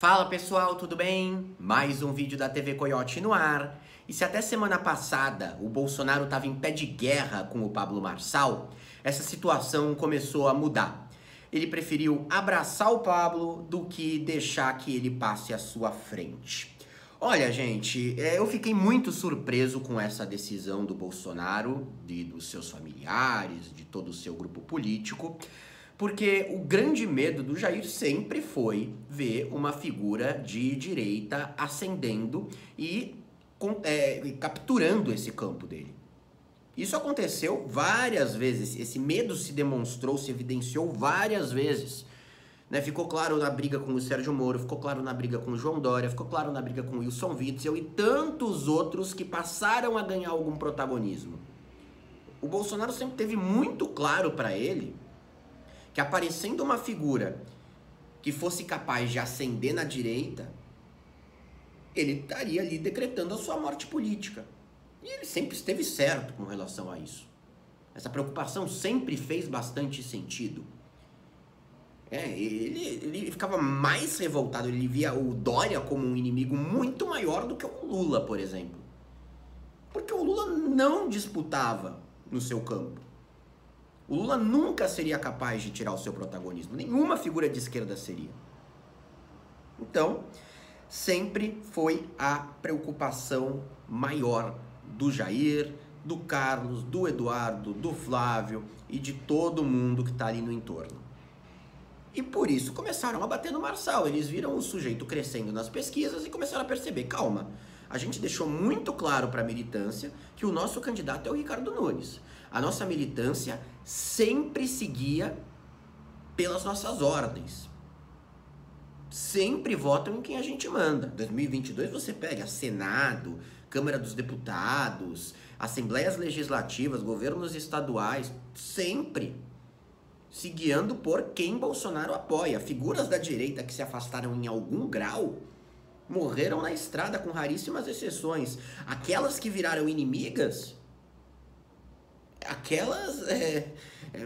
Fala pessoal, tudo bem? Mais um vídeo da TV Coiote no ar. E se até semana passada o Bolsonaro estava em pé de guerra com o Pablo Marçal, essa situação começou a mudar. Ele preferiu abraçar o Pablo do que deixar que ele passe à sua frente. Olha, gente, eu fiquei muito surpreso com essa decisão do Bolsonaro, dos seus familiares, de todo o seu grupo político. Porque o grande medo do Jair sempre foi ver uma figura de direita ascendendo e capturando esse campo dele. Isso aconteceu várias vezes, esse medo se demonstrou, se evidenciou várias vezes. Né? Ficou claro na briga com o Sérgio Moro, ficou claro na briga com o João Dória, ficou claro na briga com o Wilson Witzel e tantos outros que passaram a ganhar algum protagonismo. O Bolsonaro sempre teve muito claro para ele que aparecendo uma figura que fosse capaz de ascender na direita, ele estaria ali decretando a sua morte política. E ele sempre esteve certo com relação a isso. Essa preocupação sempre fez bastante sentido. Ele ficava mais revoltado, ele via o Dória como um inimigo muito maior do que o Lula, por exemplo. Porque o Lula não disputava no seu campo. O Lula nunca seria capaz de tirar o seu protagonismo. Nenhuma figura de esquerda seria. Então, sempre foi a preocupação maior do Jair, do Carlos, do Eduardo, do Flávio e de todo mundo que está ali no entorno. E por isso começaram a bater no Marçal. Eles viram o sujeito crescendo nas pesquisas e começaram a perceber, calma, a gente deixou muito claro para a militância que o nosso candidato é o Ricardo Nunes. A nossa militância sempre seguia pelas nossas ordens. Sempre votam em quem a gente manda. 2022 você pega Senado, Câmara dos Deputados, Assembleias Legislativas, governos estaduais, sempre se guiando por quem Bolsonaro apoia. Figuras da direita que se afastaram em algum grau morreram na estrada, com raríssimas exceções. Aquelas que viraram inimigas, aquelas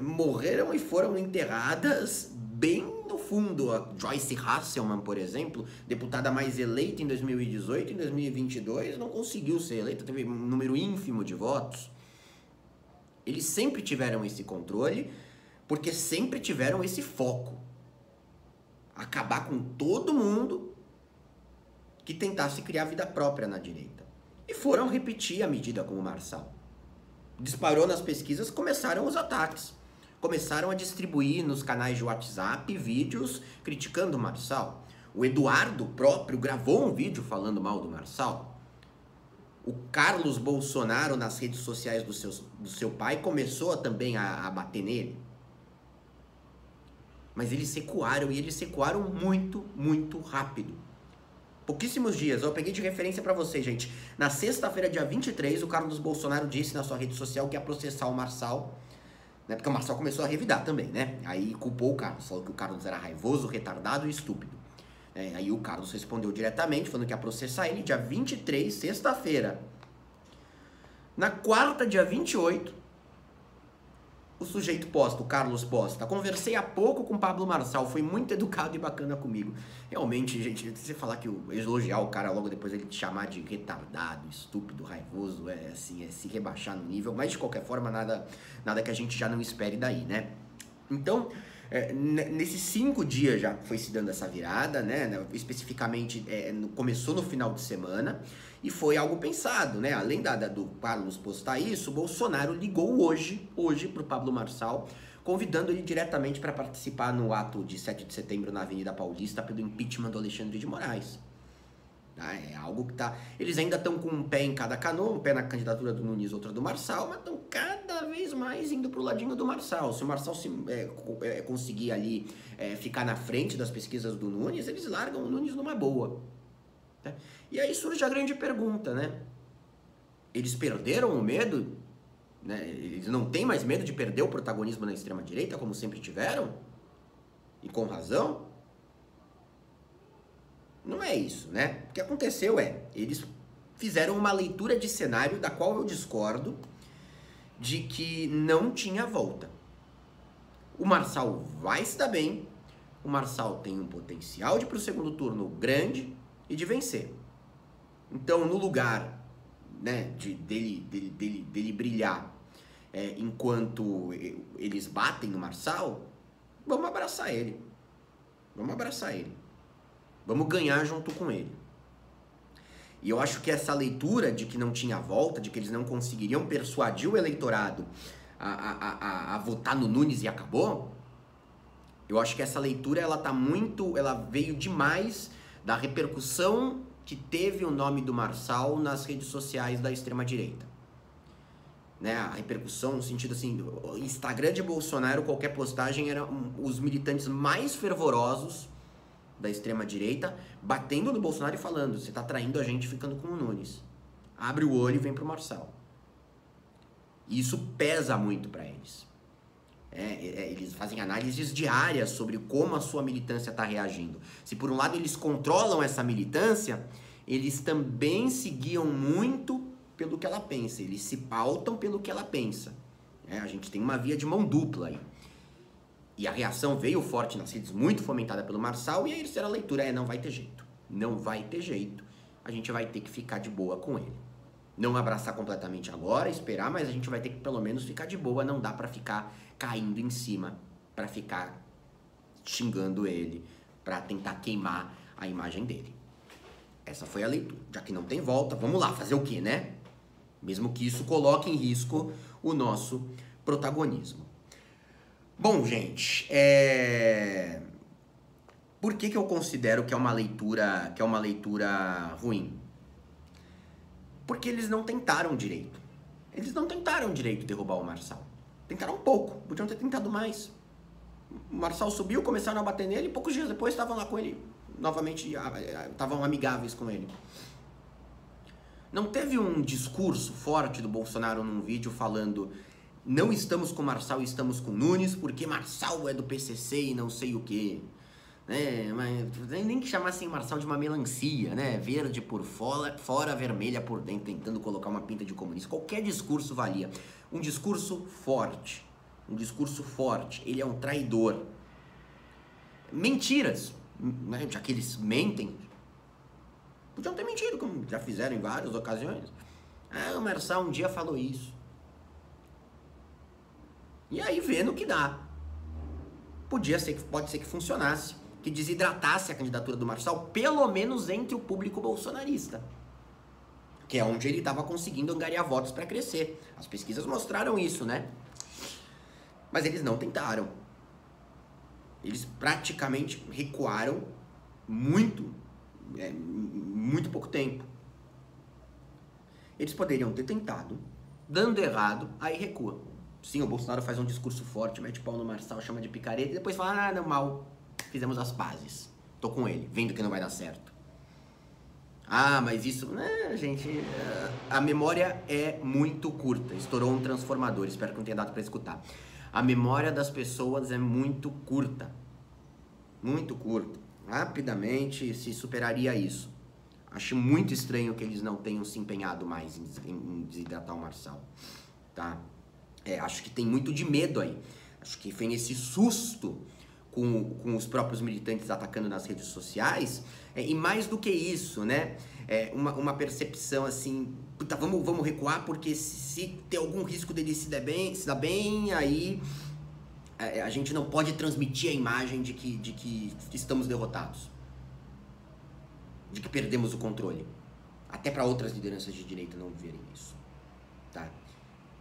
morreram e foram enterradas bem no fundo. A Joyce Hasselman, por exemplo, deputada mais eleita em 2018, em 2022 não conseguiu ser eleita, teve um número ínfimo de votos. Eles sempre tiveram esse controle, porque sempre tiveram esse foco. Acabar com todo mundo que tentasse criar vida própria na direita. E foram repetir a medida com o Marçal. Disparou nas pesquisas, começaram os ataques. Começaram a distribuir nos canais de WhatsApp vídeos criticando o Marçal. O Eduardo próprio gravou um vídeo falando mal do Marçal. O Carlos Bolsonaro, nas redes sociais do seu pai, começou também a bater nele. Mas eles recuaram, e eles recuaram muito, muito rápido. Pouquíssimos dias, eu peguei de referência pra vocês, gente. Na sexta-feira, dia 23, o Carlos Bolsonaro disse na sua rede social que ia processar o Marçal, né? Porque o Marçal começou a revidar também, né? Aí culpou o Carlos, falou que o Carlos era raivoso, retardado e estúpido. Aí o Carlos respondeu diretamente, falando que ia processar ele dia 23, sexta-feira. Na quarta, dia 28, o sujeito posta, o Carlos posta: conversei há pouco com o Pablo Marçal, foi muito educado e bacana comigo. Realmente, gente, você falar que elogiar o cara logo depois ele te chamar de retardado, estúpido, raivoso, é se rebaixar no nível, mas de qualquer forma nada que a gente já não espere daí, né? Então, nesses 5 dias já foi se dando essa virada, né? Especificamente, começou no final de semana e foi algo pensado, né? Além do Carlos postar isso, o Bolsonaro ligou hoje pro Pablo Marçal, convidando ele diretamente para participar no ato de 7 de setembro na Avenida Paulista pelo impeachment do Alexandre de Moraes. É algo que tá... Eles ainda estão com um pé em cada canoa, um pé na candidatura do Nunes, outro do Marçal, mas estão cada vez mais indo pro ladinho do Marçal. Se o Marçal conseguir ali ficar na frente das pesquisas do Nunes, eles largam o Nunes numa boa. Né? E aí surge a grande pergunta, né? Eles perderam o medo? Né? Eles não têm mais medo de perder o protagonismo na extrema-direita, como sempre tiveram? E com razão? Não é isso, né? O que aconteceu eles fizeram uma leitura de cenário da qual eu discordo, de que não tinha volta. O Marçal vai se dar bem o Marçal tem um potencial de ir para o segundo turno grande e de vencer. Então, no lugar, né, dele brilhar enquanto eles batem no Marçal, vamos abraçar ele. Vamos abraçar ele. Vamos ganhar junto com ele. E eu acho que essa leitura de que não tinha volta, de que eles não conseguiriam persuadir o eleitorado a votar no Nunes e acabou, eu acho que essa leitura ela veio demais da repercussão que teve o nome do Marçal nas redes sociais da extrema-direita. Né? A repercussão no sentido assim, Instagram de Bolsonaro, qualquer postagem era os militantes mais fervorosos da extrema-direita batendo no Bolsonaro e falando: você tá traindo a gente ficando com o Nunes. Abre o olho e vem pro Marçal. E isso pesa muito para eles. Eles fazem análises diárias sobre como a sua militância está reagindo. Se por um lado eles controlam essa militância, eles também se guiam muito pelo que ela pensa. Eles se pautam pelo que ela pensa. A gente tem uma via de mão dupla aí. E a reação veio forte nas redes, muito fomentada pelo Marçal, e aí eles fizeram a leitura: não vai ter jeito. Não vai ter jeito. A gente vai ter que ficar de boa com ele. Não abraçar completamente agora, esperar, mas a gente vai ter que pelo menos ficar de boa. Não dá pra ficar caindo em cima, pra ficar xingando ele, pra tentar queimar a imagem dele. Essa foi a leitura. Já que não tem volta, vamos lá, fazer o quê, né? Mesmo que isso coloque em risco o nosso protagonismo. Bom, gente, por que eu considero que é uma leitura ruim? Porque eles não tentaram direito. Eles não tentaram direito derrubar o Marçal. Tentaram um pouco, podiam ter tentado mais. O Marçal subiu, começaram a bater nele, e poucos dias depois estavam lá com ele, novamente, estavam amigáveis com ele. Não teve um discurso forte do Bolsonaro num vídeo falando: não estamos com Marçal, estamos com Nunes, porque Marçal é do PCC e não sei o quê. Mas nem que chamassem Marçal de uma melancia, né? Verde por fora, vermelha por dentro, tentando colocar uma pinta de comunista. Qualquer discurso valia. Um discurso forte. Um discurso forte. Ele é um traidor. Mentiras, né? Já que eles mentem, podiam ter mentido, como já fizeram em várias ocasiões. O Marçal um dia falou isso. E aí vê no que dá. Pode ser que funcionasse, que desidratasse a candidatura do Marçal, pelo menos entre o público bolsonarista, que é onde ele estava conseguindo angariar votos para crescer. As pesquisas mostraram isso, né? Mas eles não tentaram. Eles praticamente recuaram muito pouco tempo. Eles poderiam ter tentado, dando errado, aí recua. Sim, o Bolsonaro faz um discurso forte, mete pau no Marçal, chama de picareta, e depois fala: não, mal, fizemos as pazes. Tô com ele, vendo que não vai dar certo. Mas isso... gente, a memória é muito curta. Estourou um transformador, espero que não tenha dado pra escutar. A memória das pessoas é muito curta. Muito curta. Rapidamente se superaria isso. Acho muito estranho que eles não tenham se empenhado mais em desidratar o Marçal. Tá? Acho que tem muito de medo aí. Acho que vem esse susto com os próprios militantes atacando nas redes sociais. E mais do que isso, né? Uma percepção assim: puta, vamos recuar, porque se tem algum risco dele se dar bem, aí a gente não pode transmitir a imagem de que estamos derrotados. De que perdemos o controle. Até para outras lideranças de direita não verem isso. Tá?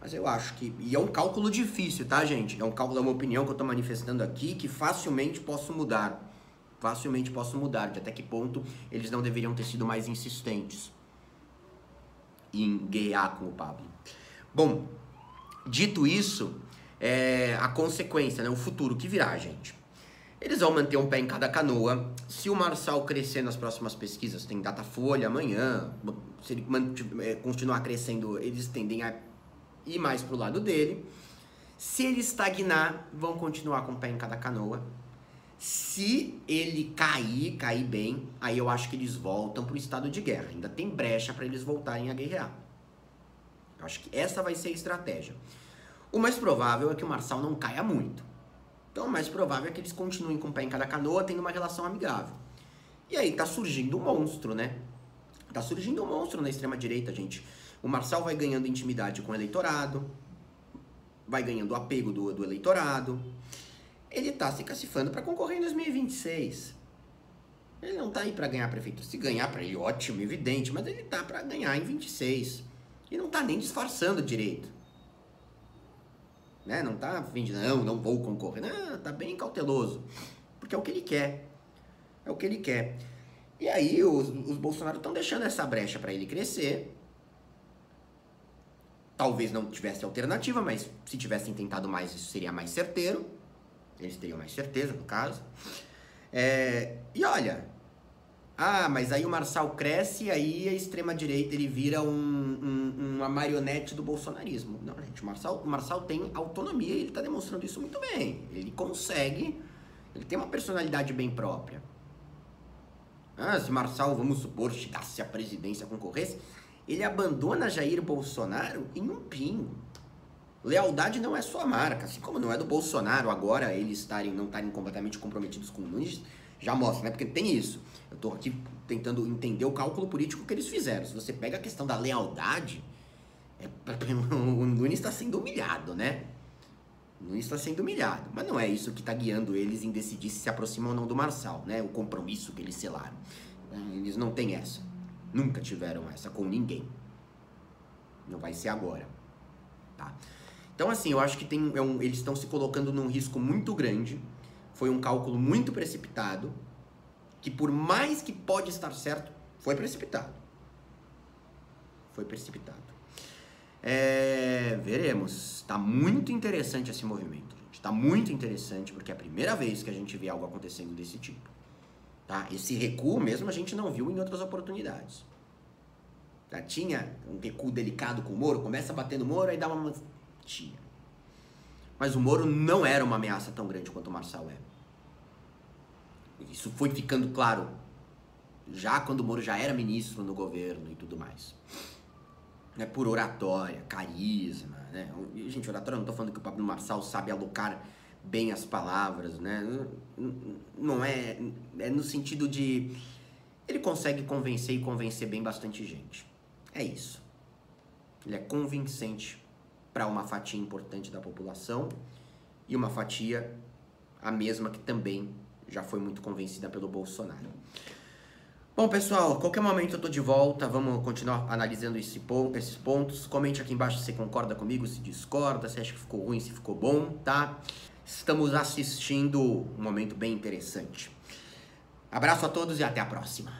Mas eu acho que... E é um cálculo difícil, tá, gente? É uma opinião que eu tô manifestando aqui, que facilmente posso mudar. Facilmente posso mudar. De até que ponto eles não deveriam ter sido mais insistentes em guerrear com o Pablo. Bom, dito isso, a consequência, né? O futuro que virá, gente. Eles vão manter um pé em cada canoa. Se o Marçal crescer nas próximas pesquisas, tem Datafolha amanhã, se ele continuar crescendo, eles tendem a ir mais pro lado dele. Se ele estagnar, vão continuar com o pé em cada canoa. Se ele cair bem, aí eu acho que eles voltam pro estado de guerra. Ainda tem brecha para eles voltarem a guerrear. Eu acho que essa vai ser a estratégia. O mais provável é que o Marçal não caia muito. Então, o mais provável é que eles continuem com o pé em cada canoa, tendo uma relação amigável. E aí tá surgindo um monstro, né? Tá surgindo um monstro na extrema-direita, gente. O Marçal vai ganhando intimidade com o eleitorado, vai ganhando o apego do eleitorado. Ele tá se cacifando para concorrer em 2026. Ele não tá aí para ganhar prefeito. Se ganhar para ele, ótimo, evidente, mas ele tá para ganhar em 26. E não tá nem disfarçando direito. Né? Não tá fingindo, não vou concorrer. Não, tá bem cauteloso. Porque é o que ele quer. É o que ele quer. E aí os Bolsonaro estão deixando essa brecha para ele crescer. Talvez não tivesse alternativa, mas se tivessem tentado mais, isso seria mais certeiro. Eles teriam mais certeza, no caso. E olha... mas aí o Marçal cresce e aí a extrema-direita ele vira uma marionete do bolsonarismo. Não, gente, o Marçal tem autonomia e ele está demonstrando isso muito bem. Ele consegue, ele tem uma personalidade bem própria. Se Marçal, vamos supor, chegasse à presidência, concorresse, ele abandona Jair Bolsonaro em um pingo. Lealdade não é sua marca, assim como não é do Bolsonaro agora eles não estarem completamente comprometidos com o Nunes, já mostra, né? Porque tem isso. Eu tô aqui tentando entender o cálculo político que eles fizeram. Se você pega a questão da lealdade, o Nunes está sendo humilhado, né? O Nunes está sendo humilhado. Mas não é isso que está guiando eles em decidir se aproximam ou não do Marçal, né? O compromisso que eles selaram. Eles não têm essa. Nunca tiveram essa com ninguém. Não vai ser agora. Tá? Então, assim, eu acho que eles estão se colocando num risco muito grande. Foi um cálculo muito precipitado, que por mais que pode estar certo, foi precipitado. Foi precipitado. Veremos. Está muito interessante esse movimento, gente. Está muito interessante, porque é a primeira vez que a gente vê algo acontecendo desse tipo. Tá? Esse recuo mesmo a gente não viu em outras oportunidades. Já tinha um recuo delicado com o Moro, começa a bater no Moro, aí dá uma... Tinha. Mas o Moro não era uma ameaça tão grande quanto o Marçal é. Isso foi ficando claro já quando o Moro já era ministro no governo e tudo mais. Né? Por oratória, carisma, né? Gente, oratória, não tô falando que o Pablo Marçal sabe alocar bem as palavras, né? Não é... É no sentido de... Ele consegue convencer e convencer bem bastante gente. É isso. Ele é convincente para uma fatia importante da população e uma fatia a mesma que também já foi muito convencida pelo Bolsonaro. Bom, pessoal, a qualquer momento eu tô de volta, vamos continuar analisando esses pontos. Comente aqui embaixo se você concorda comigo, se discorda, se acha que ficou ruim, se ficou bom, tá? Estamos assistindo um momento bem interessante. Abraço a todos e até a próxima.